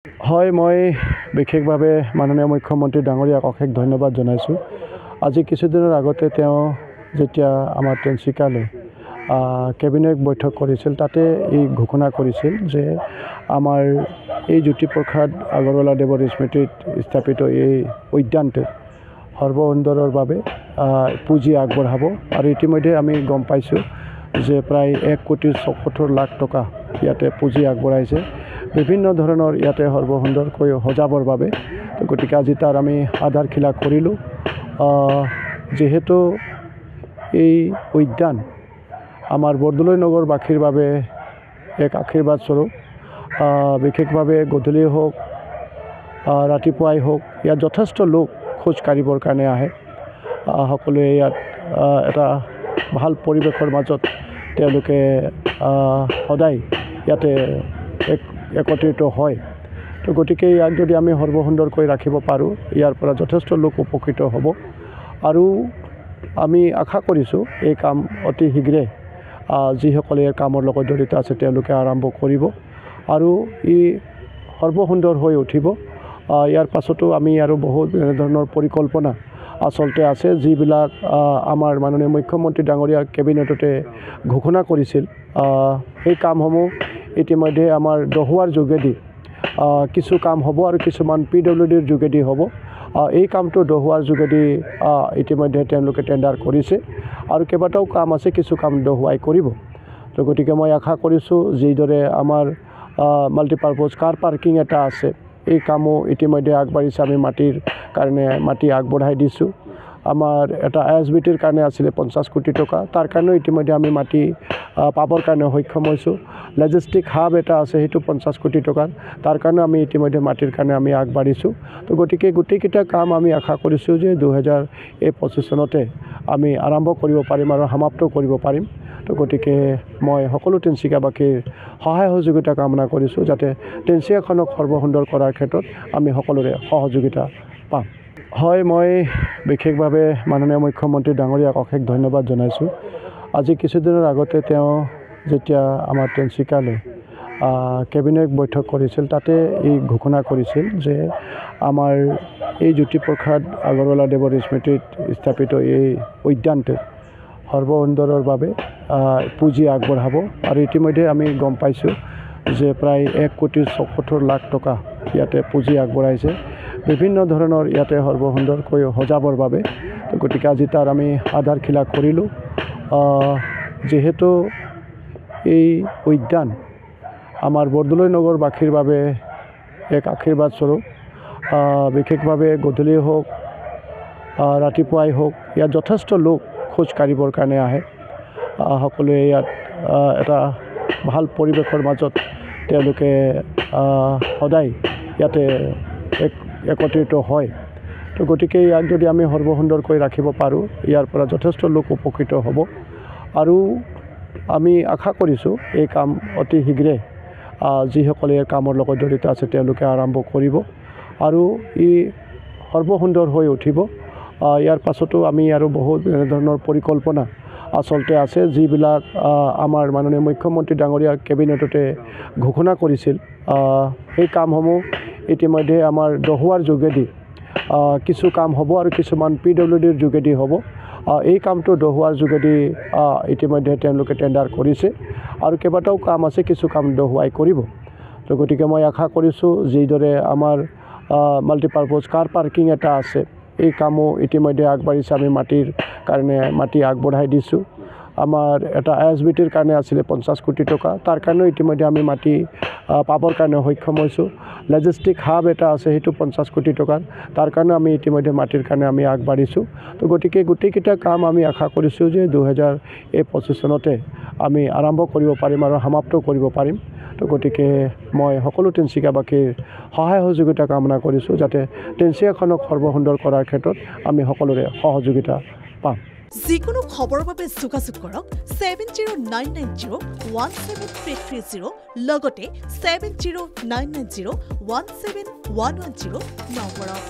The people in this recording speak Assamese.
হয়, মই বিশেষভাৱে মাননীয় মুখ্যমন্ত্ৰী ডাঙৰীয়াক অশেষ ধন্যবাদ জনাইছোঁ। আজি কিছুদিনৰ আগতে তেওঁ যেতিয়া আমাৰ তিনিচুকীয়ালৈ কেবিনেট বৈঠক কৰিছিল, তাতে এই ঘোষণা কৰিছিল যে আমাৰ এই জ্যোতিপ্ৰসাদ আগৰৱালাদেৱৰ স্মৃতিত স্থাপিত এই উদ্যানটো সৰ্বসুন্দৰৰ বাবে পুঁজি আগবঢ়াব। আৰু ইতিমধ্যে আমি গম পাইছোঁ যে প্ৰায় 1,74,00,000 টকা ইয়াতে পুঁজি আগবঢ়াইছে বিভিন্ন ধৰণৰ ইয়াতে সৰ্বসুন্দৰকৈ সজাবৰ বাবে। গতিকে আজি তাৰ আমি আধাৰশিলা কৰিলোঁ। যিহেতু এই উদ্যান আমাৰ বৰদলৈ নগৰবাসীৰ বাবে এক আশীৰ্বাদ স্বৰূপ। বিশেষভাৱে গধূলি হওক ৰাতিপুৱাই হওক ইয়াত যথেষ্ট লোক খোজ কাঢ়িবৰ কাৰণে আহে। সকলোৱে ইয়াত এটা ভাল পৰিৱেশৰ মাজত তেওঁলোকে সদায় ইয়াতে একত্ৰিত হয়। তো গতিকে ইয়াক যদি আমি সৰ্বসুন্দৰকৈ ৰাখিব পাৰোঁ, ইয়াৰ পৰা যথেষ্ট লোক উপকৃত হ'ব। আৰু আমি আশা কৰিছোঁ এই কাম অতি শীঘ্ৰে যিসকলে এই কামৰ লগত জড়িত আছে তেওঁলোকে আৰম্ভ কৰিব আৰু ই সৰ্বসুন্দৰ হৈ উঠিব। ইয়াৰ পাছতো আমি আৰু বহুত ধৰণৰ পৰিকল্পনা আচলতে আছে, যিবিলাক আমাৰ মাননীয় মুখ্যমন্ত্ৰী ডাঙৰীয়া কেবিনেটতে ঘোষণা কৰিছিল। সেই কামসমূহ ইতিমধ্যে আমাৰ দহোৱাৰ যোগেদি কিছু কাম হ'ব আৰু কিছুমান PWDৰ যোগেদি হ'ব। এই কামটো দহোৱাৰ যোগেদি ইতিমধ্যে তেওঁলোকে টেণ্ডাৰ কৰিছে আৰু কেইবাটাও কাম আছে, কিছু কাম দহোৱাই কৰিব। তো গতিকে মই আশা কৰিছোঁ যিদৰে আমাৰ মাল্টিপাৰ্পজ কাৰ পাৰ্কিং এটা আছে, এই কামো ইতিমধ্যে আগবাঢ়িছে। আমি মাটিৰ কাৰণে মাটি আগবঢ়াই দিছোঁ। আমাৰ এটা ISBTৰ কাৰণে আছিলে 50 কোটি টকা, তাৰ কাৰণেও ইতিমধ্যে আমি মাটি পাবৰ কাৰণে সক্ষম হৈছোঁ। লজিষ্টিক হাব এটা আছে, সেইটো 50 কোটি টকাৰ, তাৰ কাৰণেও আমি ইতিমধ্যে মাটিৰ কাৰণে আমি আগবাঢ়িছোঁ। তো গতিকে গোটেইকেইটা কাম আমি আশা কৰিছোঁ যে 2025 চনতে আমি আৰম্ভ কৰিব পাৰিম আৰু সমাপ্ত কৰিব পাৰিম। তো গতিকে মই সকলো তিনিচুকীয়াবাসীৰ সহায় সহযোগিতা কামনা কৰিছোঁ, যাতে তিনিচুকীয়াখনক সৰ্বসুন্দৰ কৰাৰ ক্ষেত্ৰত আমি সকলোৰে সহযোগিতা পাম। হয়, মই বিশেষভাৱে মাননীয় মুখ্যমন্ত্ৰী ডাঙৰীয়াক অশেষ ধন্যবাদ জনাইছোঁ। আজি কিছুদিনৰ আগতে তেওঁ যেতিয়া আমাৰ তিনিচুকীয়ালৈ কেবিনেট বৈঠক কৰিছিল, তাতে এই ঘোষণা কৰিছিল যে আমাৰ এই জ্যোতিপ্ৰসাদ আগৰৱালাদেৱৰ স্মৃতিত স্থাপিত এই উদ্যানটো সৰ্বসুন্দৰৰ বাবে পুঁজি আগবঢ়াব। আৰু ইতিমধ্যে আমি গম পাইছোঁ যে প্ৰায় 1,74,00,000 টকা ইয়াতে পুঁজি আগবঢ়াইছে বিভিন্ন ধৰণৰ ইয়াতে সৰ্বসুন্দৰকৈ সজাবৰ বাবে। গতিকে আজি তাৰ আমি আধাৰশিলা কৰিলোঁ। যিহেতু এই উদ্যান আমাৰ বৰদলৈ নগৰবাসীৰ বাবে এক আশীৰ্বাদ স্বৰূপ। বিশেষভাৱে গধূলি হওক ৰাতিপুৱাই হওক ইয়াত যথেষ্ট লোক খোজ কাঢ়িবৰ কাৰণে আহে। সকলোৱে ইয়াত এটা ভাল পৰিৱেশৰ মাজত তেওঁলোকে সদায় ইয়াতে একত্ৰিত হয়। তো গতিকে ইয়াক যদি আমি সৰ্বসুন্দৰকৈ ৰাখিব পাৰোঁ, ইয়াৰ পৰা যথেষ্ট লোক উপকৃত হ'ব। আৰু আমি আশা কৰিছোঁ এই কাম অতি শীঘ্ৰে যিসকলে এই কামৰ লগত জড়িত আছে তেওঁলোকে আৰম্ভ কৰিব আৰু ই সৰ্বসুন্দৰ হৈ উঠিব। ইয়াৰ পাছতো আমি আৰু বহুত ধৰণৰ পৰিকল্পনা আচলতে আছে, যিবিলাক আমাৰ মাননীয় মুখ্যমন্ত্ৰী ডাঙৰীয়া কেবিনেটতে ঘোষণা কৰিছিল। সেই কামসমূহ ইতিমধ্যে আমাৰ দহোৱাৰ যোগেদি কিছু কাম হ'ব আৰু কিছুমান PWDৰ যোগেদি হ'ব। এই কামটো দহোৱাৰ যোগেদি ইতিমধ্যে তেওঁলোকে টেণ্ডাৰ কৰিছে আৰু কেইবাটাও কাম আছে, কিছু কাম দহোৱাই কৰিব। তো গতিকে মই আশা কৰিছোঁ যিদৰে আমাৰ মাল্টিপাৰ্পজ কাৰ পাৰ্কিং এটা আছে, এই কামো ইতিমধ্যে আগবাঢ়িছে। আমি মাটিৰ কাৰণে মাটি আগবঢ়াই দিছোঁ। আমাৰ এটা ISBTৰ কাৰণে আছিলে 50 কোটি টকা, তাৰ কাৰণেও ইতিমধ্যে আমি মাটি পাবৰ কাৰণে সক্ষম হৈছোঁ। লজিষ্টিক হাব এটা আছে, সেইটো 50 কোটি টকাৰ, তাৰ কাৰণেও আমি ইতিমধ্যে মাটিৰ কাৰণে আমি আগবাঢ়িছোঁ। তো গতিকে গোটেইকেইটা কাম আমি আশা কৰিছোঁ যে 2025 চনতে আমি আৰম্ভ কৰিব পাৰিম আৰু সমাপ্ত কৰিব পাৰিম। তো গতিকে মই সকলো তিনিচুকীয়াবাসীৰ সহায় সহযোগিতা কামনা কৰিছোঁ, যাতে তিনিচুকীয়াখনক সৰ্বসুন্দৰ কৰাৰ ক্ষেত্ৰত আমি সকলোৰে সহযোগিতা পাম। যিকোনো খবৰৰ বাবে যোগাযোগ কৰক 7099017330 লগতে 7099017110 নম্বৰত।